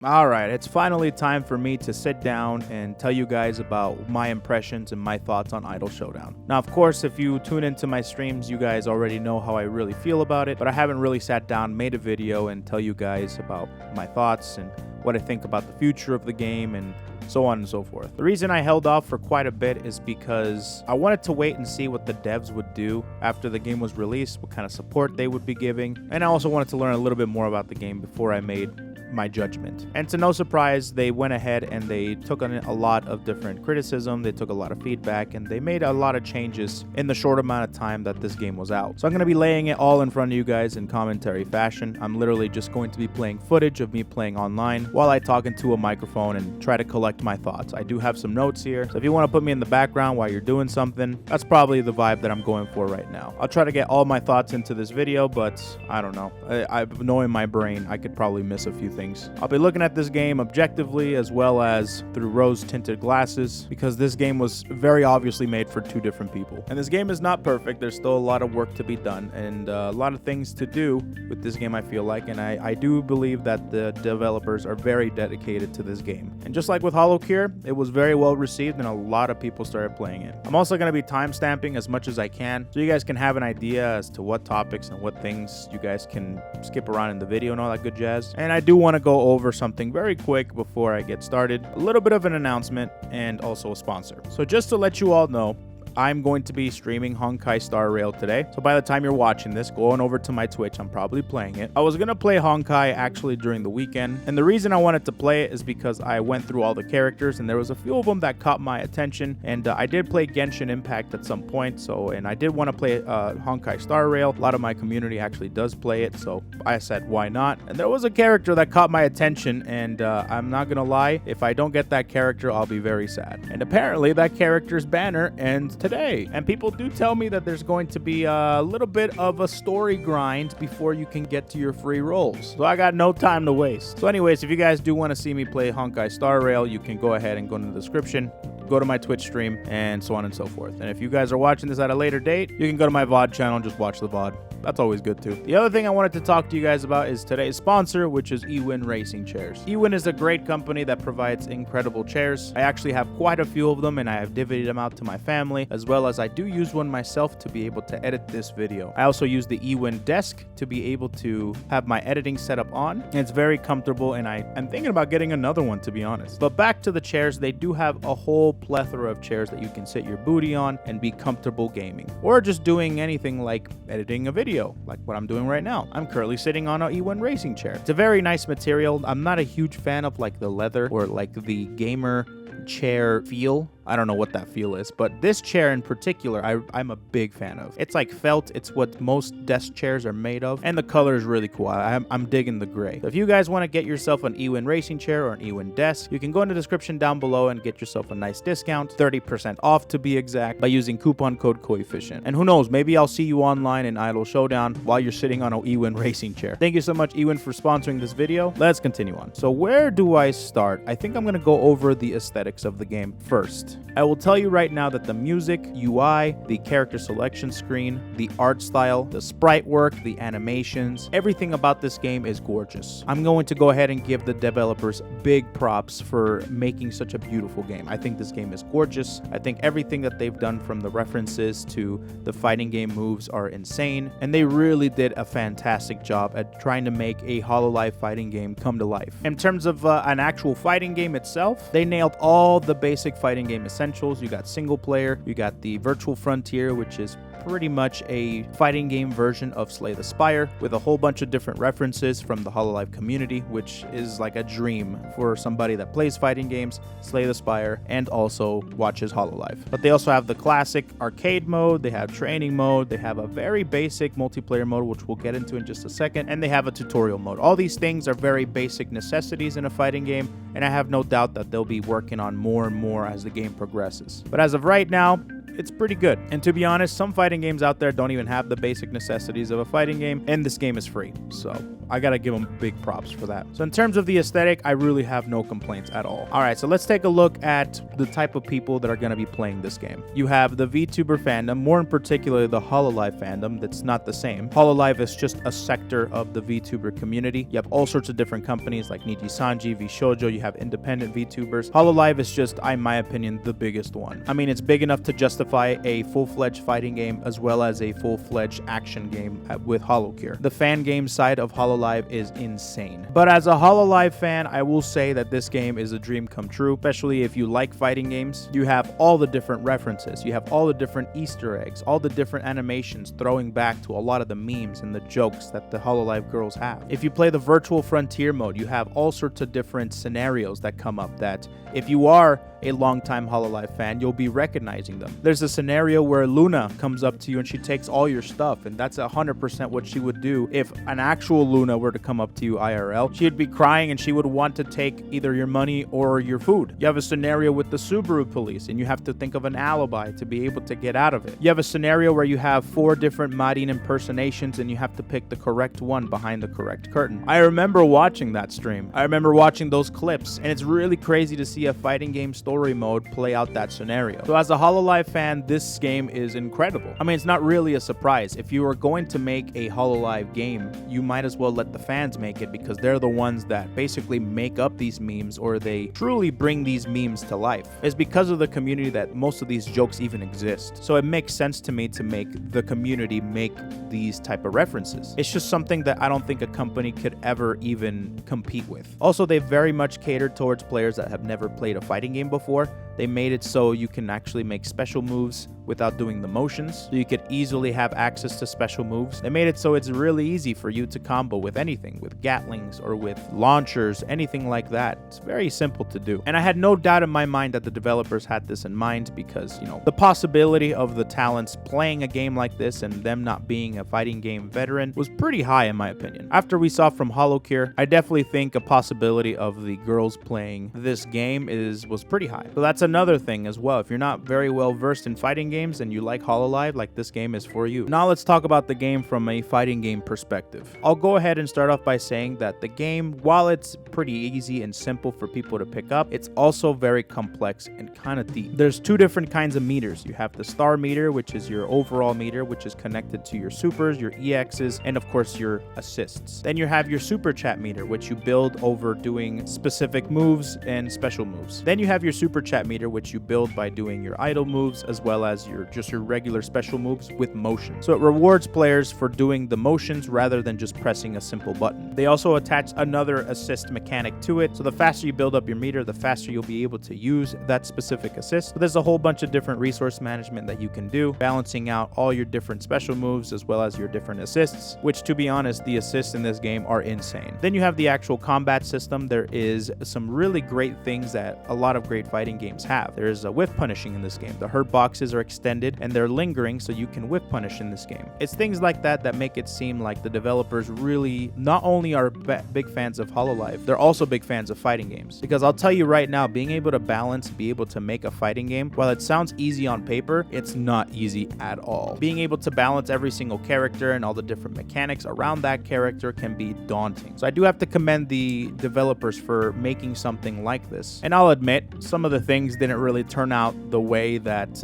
Alright, it's finally time for me to sit down and tell you guys about my impressions and my thoughts on Idle Showdown. Now, of course, if you tune into my streams, you guys already know how I really feel about it, but I haven't really sat down, made a video, and tell you guys about my thoughts and what I think about the future of the game and so on and so forth. The reason I held off for quite a bit is because I wanted to wait and see what the devs would do after the game was released, what kind of support they would be giving, and I also wanted to learn a little bit more about the game before I made my judgment. And to no surprise, they went ahead and they took on a lot of different criticism, they took a lot of feedback, and they made a lot of changes in the short amount of time that this game was out. So I'm going to be laying it all in front of you guys in commentary fashion. I'm literally just going to be playing footage of me playing online while I talk into a microphone and try to collect my thoughts. I do have some notes here, so if you want to put me in the background while you're doing something, that's probably the vibe that I'm going for right now. I'll try to get all my thoughts into this video, but I don't know. I know in my brain I could probably miss a few things. I'll be looking at this game objectively as well as through rose-tinted glasses because this game was very obviously made for two different people. And this game is not perfect. There's still a lot of work to be done and a lot of things to do with this game, I feel like. And I do believe that the developers are very dedicated to this game. And just like with Hololive, it was very well received and a lot of people started playing it. I'm also going to be timestamping as much as I can so you guys can have an idea as to what topics and what things you guys can skip around in the video and all that good jazz. And I do want to go over something very quick before I get started. A little bit of an announcement and also a sponsor. So just to let you all know, I'm going to be streaming Honkai Star Rail today. So by the time you're watching this, go on over to my Twitch. I'm probably playing it. I was going to play Honkai actually during the weekend. And the reason I wanted to play it is because I went through all the characters and there was a few of them that caught my attention. And I did play Genshin Impact at some point. And I did want to play Honkai Star Rail. A lot of my community actually does play it. So I said, why not? And there was a character that caught my attention. And I'm not going to lie. If I don't get that character, I'll be very sad. And apparently that character's banner ends today, and people do tell me that there's going to be a little bit of a story grind before you can get to your free rolls, so I got no time to waste. So anyways, if you guys do want to see me play Honkai Star Rail, you can go ahead and go in the description, go to my Twitch stream, and so on and so forth. And if you guys are watching this at a later date, you can go to my VOD channel and just watch the VOD. That's always good too. The other thing I wanted to talk to you guys about is today's sponsor, which is eWin Racing Chairs. eWin is a great company that provides incredible chairs. I actually have quite a few of them and I have divvied them out to my family, as well as I do use one myself to be able to edit this video. I also use the eWin desk to be able to have my editing setup on. And it's very comfortable and I'm thinking about getting another one, to be honest. But back to the chairs, they do have a whole plethora of chairs that you can sit your booty on and be comfortable gaming, or just doing anything like editing a video like what I'm doing right now. I'm currently sitting on an eWin racing chair. It's a very nice material. I'm not a huge fan of like the leather or like the gamer chair feel. I don't know what that feel is, but this chair in particular, I'm a big fan of. It's like felt. It's what most desk chairs are made of, and the color is really cool. I'm digging the gray. So if you guys want to get yourself an eWin racing chair or an eWin desk, you can go in the description down below and get yourself a nice discount, 30% off to be exact, by using coupon code Koefficient. And who knows, maybe I'll see you online in Idle Showdown while you're sitting on an eWin racing chair. Thank you so much, eWin, for sponsoring this video. Let's continue on. So where do I start? I think I'm going to go over the aesthetics of the game first. I will tell you right now that the music, UI, the character selection screen, the art style, the sprite work, the animations, everything about this game is gorgeous. I'm going to go ahead and give the developers big props for making such a beautiful game. I think this game is gorgeous. I think everything that they've done, from the references to the fighting game moves, are insane, and they really did a fantastic job at trying to make a Hololive fighting game come to life. In terms of an actual fighting game itself, they nailed all the basic fighting game essentials. You got single player, you got the virtual frontier, which is pretty much a fighting game version of Slay the Spire, with a whole bunch of different references from the Hololive community, which is like a dream for somebody that plays fighting games, Slay the Spire, and also watches Hololive. But they also have the classic arcade mode, they have training mode, they have a very basic multiplayer mode, which we'll get into in just a second, and they have a tutorial mode. All these things are very basic necessities in a fighting game, and I have no doubt that they'll be working on more and more as the game progresses. But as of right now, it's pretty good. And to be honest, some fighting games out there don't even have the basic necessities of a fighting game, and this game is free. So I gotta give them big props for that. So in terms of the aesthetic, I really have no complaints at all. All right, so let's take a look at the type of people that are gonna be playing this game. You have the VTuber fandom, more in particular the Hololive fandom. That's not the same. Hololive is just a sector of the VTuber community. You have all sorts of different companies like Niji Sanji, VShojo. You have independent VTubers. Hololive is just, in my opinion, the biggest one. I mean, it's big enough to justify a full-fledged fighting game as well as a full-fledged action game with HoloCure. The fan game side of Hololive is insane. But as a Hololive fan, I will say that this game is a dream come true, especially if you like fighting games. You have all the different references. You have all the different Easter eggs, all the different animations throwing back to a lot of the memes and the jokes that the Hololive girls have. If you play the virtual frontier mode, you have all sorts of different scenarios that come up that if you are a longtime Hololive fan, you'll be recognizing them. There's a scenario where Luna comes up to you and she takes all your stuff, and that's 100% what she would do if an actual Luna were to come up to you IRL. She'd be crying and she would want to take either your money or your food. You have a scenario with the Subaru police and you have to think of an alibi to be able to get out of it. You have a scenario where you have 4 different Marin impersonations and you have to pick the correct one behind the correct curtain. I remember watching that stream. I remember watching those clips, and it's really crazy to see a fighting game story mode play out that scenario. So as a Hololive fan, this game is incredible. I mean, it's not really a surprise. If you are going to make a Hololive game, you might as well let the fans make it, because they're the ones that basically make up these memes, or they truly bring these memes to life. It's because of the community that most of these jokes even exist. So it makes sense to me to make the community make these type of references. It's just something that I don't think a company could ever even compete with. Also, they very much catered towards players that have never played a fighting game before. They made it so you can actually make special moves without doing the motions, so you could easily have access to special moves. They made it so it's really easy for you to combo with anything, with Gatlings or with launchers, anything like that. It's very simple to do. And I had no doubt in my mind that the developers had this in mind, because, you know, the possibility of the talents playing a game like this and them not being a fighting game veteran was pretty high in my opinion. After we saw from HoloCure, I definitely think a possibility of the girls playing this game was pretty high. So that's another thing as well. If you're not very well versed in fighting games and you like Hololive, like, this game is for you. Now let's talk about the game from a fighting game perspective. I'll go ahead and start off by saying that the game, while it's pretty easy and simple for people to pick up, it's also very complex and kind of deep. There's 2 different kinds of meters. You have the star meter, which is your overall meter, which is connected to your supers, your EXs, and of course your assists. Then you have your super chat meter, which you build over doing specific moves and special moves. Then you have your super chat meter, which you build by doing your idle moves as well as your regular special moves with motion. So it rewards players for doing the motions rather than just pressing a simple button. They also attach another assist mechanic to it, so the faster you build up your meter, the faster you'll be able to use that specific assist. So there's a whole bunch of different resource management that you can do, balancing out all your different special moves as well as your different assists, which, to be honest, the assists in this game are insane. Then you have the actual combat system. There is some really great things that a lot of great fighting games have. There's a whiff punishing in this game. The hurt boxes are extended and they're lingering, so you can whiff punish in this game. It's things like that that make it seem like the developers really not only are big fans of Hololive, they're also big fans of fighting games. Because I'll tell you right now, being able to balance, be able to make a fighting game, while it sounds easy on paper, it's not easy at all. Being able to balance every single character and all the different mechanics around that character can be daunting. So I do have to commend the developers for making something like this. And I'll admit, some of the things didn't really turn out the way that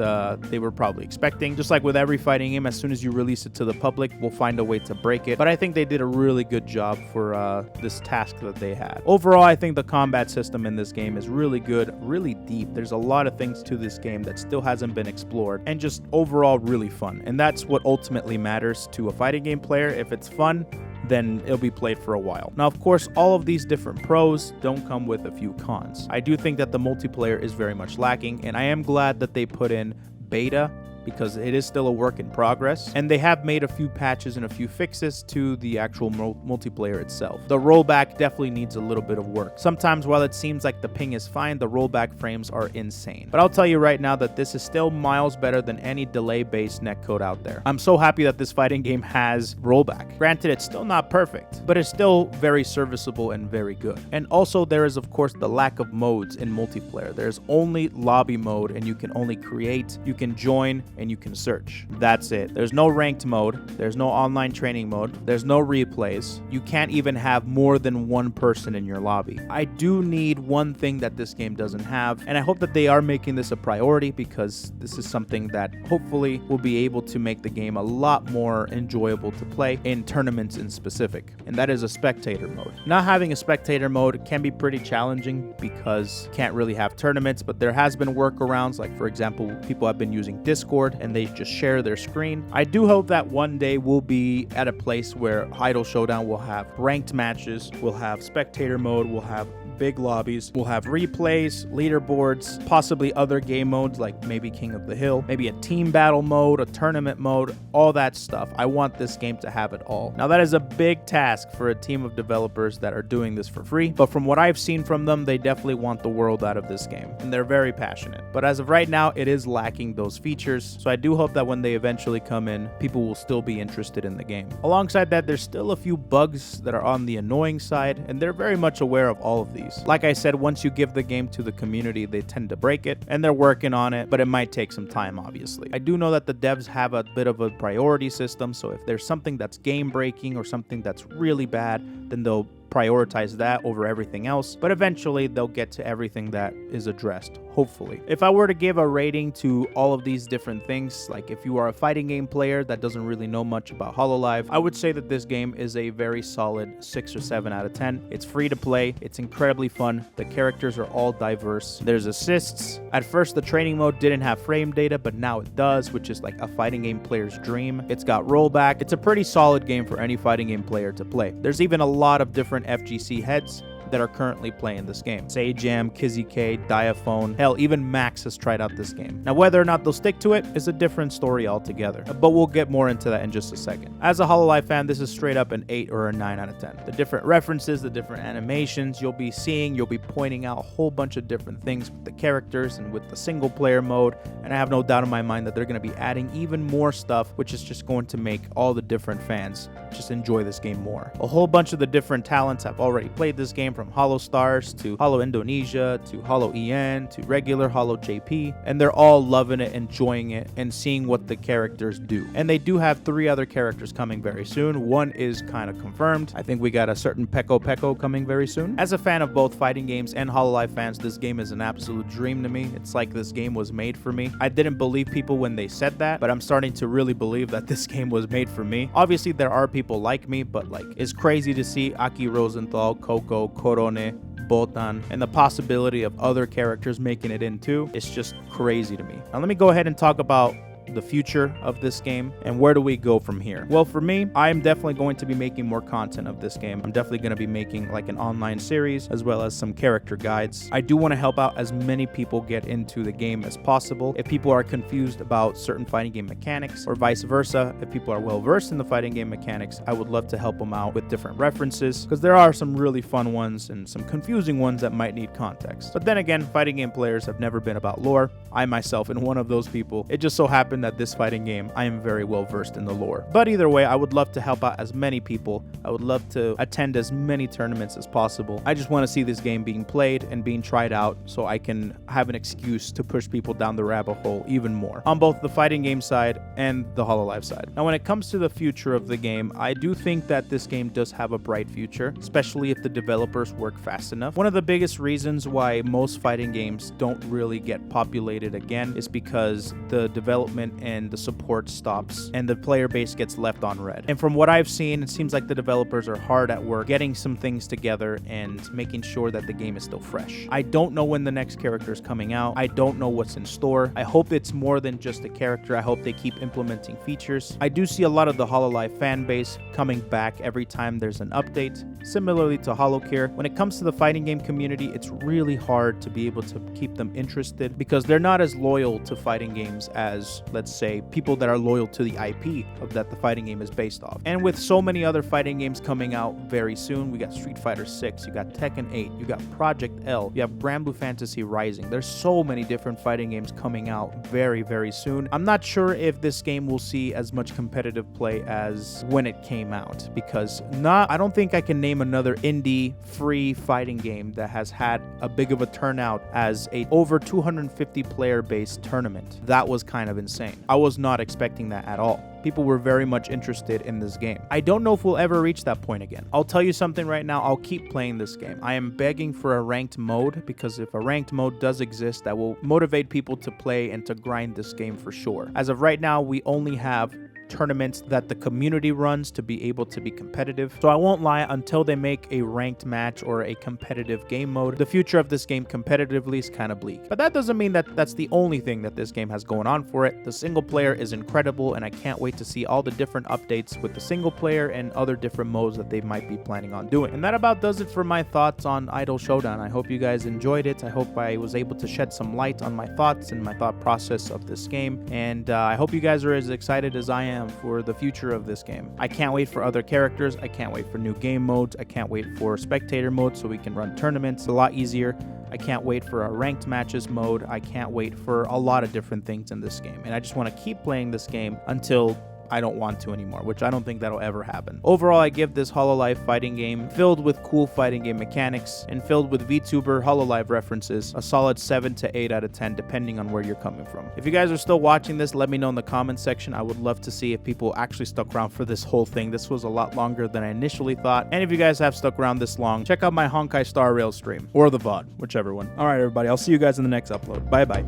they were probably expecting. Just like with every fighting game, as soon as you release it to the public, we'll find a way to break it. But I think they did a really good job for this task that they had. Overall, I think the combat system in this game is really good, really deep. There's a lot of things to this game that still hasn't been explored, and just overall really fun. And that's what ultimately matters to a fighting game player. If it's fun, then it'll be played for a while. Now, of course, all of these different pros don't come with a few cons. I do think that the multiplayer is very much lacking, and I am glad that they put in beta, because it is still a work in progress, and they have made a few patches and a few fixes to the actual multiplayer itself. The rollback definitely needs a little bit of work. Sometimes, while it seems like the ping is fine, the rollback frames are insane. But I'll tell you right now that this is still miles better than any delay-based netcode out there. I'm so happy that this fighting game has rollback. Granted, it's still not perfect, but it's still very serviceable and very good. And also, there is, of course, the lack of modes in multiplayer. There's only lobby mode, and you can only create, you can join, and you can search. That's it. There's no ranked mode. There's no online training mode. There's no replays. You can't even have more than one person in your lobby. I do need one thing that this game doesn't have, and I hope that they are making this a priority, because this is something that hopefully will be able to make the game a lot more enjoyable to play in tournaments in specific, and that is a spectator mode. Not having a spectator mode can be pretty challenging because you can't really have tournaments, but there has been workarounds, like for example, people have been using Discord and they just share their screen. I do hope that one day we'll be at a place where Idol Showdown will have ranked matches, we'll have spectator mode, we'll have big lobbies, we'll have replays, leaderboards, possibly other game modes like maybe King of the Hill, maybe a team battle mode, a tournament mode, all that stuff. I want this game to have it all. Now that is a big task for a team of developers that are doing this for free, but from what I've seen from them, they definitely want the world out of this game, and they're very passionate. But as of right now, it is lacking those features, so I do hope that when they eventually come in, people will still be interested in the game. Alongside that, there's still a few bugs that are on the annoying side, and they're very much aware of all of these. Like I said, once you give the game to the community, they tend to break it, and they're working on it, but it might take some time, obviously. I do know that the devs have a bit of a priority system, so if there's something that's game breaking or something that's really bad, then they'll prioritize that over everything else, but eventually they'll get to everything that is addressed, hopefully. If I were to give a rating to all of these different things, like if you are a fighting game player that doesn't really know much about Hololive, I would say that this game is a very solid 6 or 7 out of 10. It's free to play, it's incredibly fun, the characters are all diverse, there's assists. At first the training mode didn't have frame data, but now it does, which is like a fighting game player's dream. It's got rollback. It's a pretty solid game for any fighting game player to play. There's even a lot of different FGC heads that are currently playing this game. Sajam, Kizzy K, Diaphone, hell, even Max has tried out this game. Now, whether or not they'll stick to it is a different story altogether, but we'll get more into that in just a second. As a Hololive fan, this is straight up an 8 or a 9 out of 10. The different references, the different animations you'll be seeing, you'll be pointing out a whole bunch of different things with the characters and with the single player mode, and I have no doubt in my mind that they're going to be adding even more stuff, which is just going to make all the different fans just enjoy this game more. A whole bunch of the different talents have already played this game, from Holo Stars to Holo Indonesia to Holo EN to regular Holo JP, and they're all loving it, enjoying it, and seeing what the characters do. And they do have 3 other characters coming very soon. One is kind of confirmed. I think we got a certain Peko Peko coming very soon. As a fan of both fighting games and Hololive fans, this game is an absolute dream to me. It's like this game was made for me. I didn't believe people when they said that, but I'm starting to really believe that this game was made for me. Obviously, there are people like me, but like, it's crazy to see Aki Rosenthal, Coco, Korone, Botan, and the possibility of other characters making it in too. It's just crazy to me. Now let me go ahead and talk about the future of this game and where do we go from here. Well, for me, I'm definitely going to be making more content of this game. I'm definitely going to be making like an online series as well as some character guides. I do want to help out as many people get into the game as possible. If people are confused about certain fighting game mechanics or vice versa, if people are well versed in the fighting game mechanics, I would love to help them out with different references, because there are some really fun ones and some confusing ones that might need context. But then again, fighting game players have never been about lore. I myself am one of those people. It just so happened that this fighting game, I am very well versed in the lore. But either way, I would love to help out as many people. I would love to attend as many tournaments as possible. I just want to see this game being played and being tried out so I can have an excuse to push people down the rabbit hole even more on both the fighting game side and the Hololive side. Now, when it comes to the future of the game, I do think that this game does have a bright future, especially if the developers work fast enough. One of the biggest reasons why most fighting games don't really get populated again is because the development and the support stops and the player base gets left on red. And from what I've seen, it seems like the developers are hard at work getting some things together and making sure that the game is still fresh. I don't know when the next character is coming out. I don't know what's in store. I hope it's more than just a character. I hope they keep implementing features. I do see a lot of the Hololive fan base coming back every time there's an update, similarly to HoloCare. When it comes to the fighting game community, it's really hard to be able to keep them interested because they're not as loyal to fighting games as, let's say, people that are loyal to the IP of that the fighting game is based off. And with so many other fighting games coming out very soon, we got Street Fighter 6, you got Tekken 8, you got Project L, you have Granblue Fantasy Rising. There's so many different fighting games coming out very, very soon. I'm not sure if this game will see as much competitive play as when it came out, because I don't think I can name another indie free fighting game that has had a big of a turnout as a over 250 player based tournament. That was kind of insane. insane. I was not expecting that at all. People were very much interested in this game. I don't know if we'll ever reach that point again. I'll tell you something right now, I'll keep playing this game. I am begging for a ranked mode, because if a ranked mode does exist, that will motivate people to play and to grind this game for sure. As of right now, we only have tournaments that the community runs to be able to be competitive. So I won't lie, until they make a ranked match or a competitive game mode, the future of this game competitively is kind of bleak. But that doesn't mean that that's the only thing that this game has going on for it. The single player is incredible, and I can't wait to see all the different updates with the single player and other different modes that they might be planning on doing. And that about does it for my thoughts on Idle Showdown. I hope you guys enjoyed it. I hope I was able to shed some light on my thoughts and my thought process of this game. And I hope you guys are as excited as I am for the future of this game. I can't wait for other characters. I can't wait for new game modes. I can't wait for spectator mode so we can run tournaments a lot easier. I can't wait for a ranked matches mode. I can't wait for a lot of different things in this game. And I just want to keep playing this game until I don't want to anymore, which I don't think that'll ever happen. Overall, I give this Hololive fighting game, filled with cool fighting game mechanics and filled with VTuber Hololive references, a solid 7 to 8 out of 10 depending on where you're coming from. If you guys are still watching this, let me know in the comments section. I would love to see if people actually stuck around for this whole thing. This was a lot longer than I initially thought. And if you guys have stuck around this long, check out my Honkai Star Rail stream or the VOD, whichever one. All right, everybody, I'll see you guys in the next upload. Bye bye.